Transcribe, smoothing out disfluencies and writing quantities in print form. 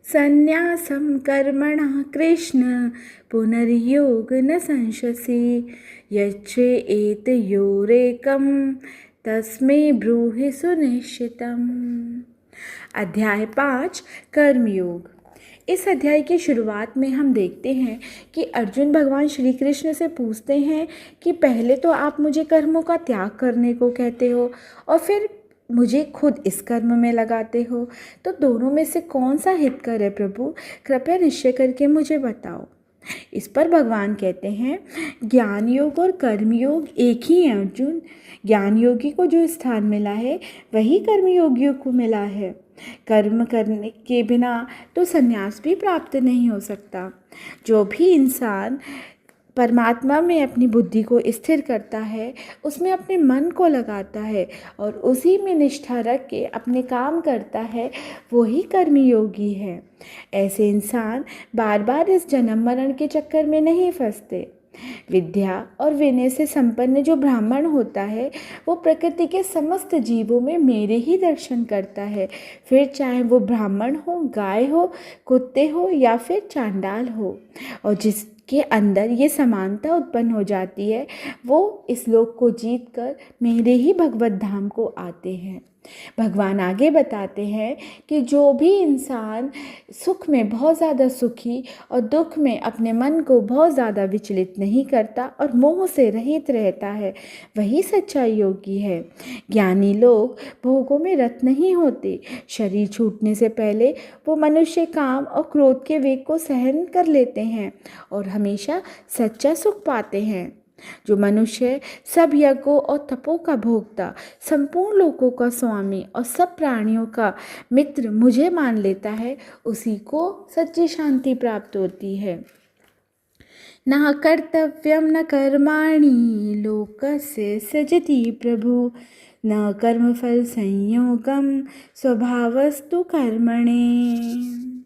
संन्यासं कर्मणः कृष्ण पुनर्योग न संशसि यच्चेतयोरेकं तस्मै ब्रूहि सुनिश्चितम्। अध्याय 5 कर्मयोग। इस अध्याय की शुरुआत में हम देखते हैं कि अर्जुन भगवान श्री कृष्ण से पूछते हैं कि पहले तो आप मुझे कर्मों का त्याग करने को कहते हो और फिर मुझे खुद इस कर्म में लगाते हो, तो दोनों में से कौन सा हितकर है प्रभु, कृपया निश्चय करके मुझे बताओ। इस पर भगवान कहते हैं, ज्ञान योग और कर्म योग एक ही है अर्जुन। ज्ञान योगी को जो स्थान मिला है वही कर्मयोगियों को मिला है। कर्म करने के बिना तो संन्यास भी प्राप्त नहीं हो सकता। जो भी इंसान परमात्मा में अपनी बुद्धि को स्थिर करता है, उसमें अपने मन को लगाता है और उसी में निष्ठा रख के अपने काम करता है, वही कर्मयोगी है। ऐसे इंसान बार बार इस जन्म मरण के चक्कर में नहीं फंसते। विद्या और विनय से संपन्न जो ब्राह्मण होता है वो प्रकृति के समस्त जीवों में मेरे ही दर्शन करता है, फिर चाहे वो ब्राह्मण हो, गाय हो, कुत्ते हो या फिर चांडाल हो। और जिसके अंदर ये समानता उत्पन्न हो जाती है वो इस लोक को जीत कर मेरे ही भगवत धाम को आते हैं। भगवान आगे बताते हैं कि जो भी इंसान सुख में बहुत ज़्यादा सुखी और दुख में अपने मन को बहुत ज़्यादा विचलित नहीं करता और मोह से रहित रहता है, वही सच्चा योगी है। ज्ञानी लोग भोगों में रत नहीं होते। शरीर छूटने से पहले वो मनुष्य काम और क्रोध के वेग को सहन कर लेते हैं और हमेशा सच्चा सुख पाते हैं। जो मनुष्य सब यज्ञों और तपों का भोक्ता, संपूर्ण लोकों का स्वामी और सब प्राणियों का मित्र मुझे मान लेता है, उसी को सच्ची शांति प्राप्त होती है। न कर्तव्यम न कर्माणि लोकस्य सृजति प्रभु न कर्मफल संयोगम स्वभावस्तु कर्मणे।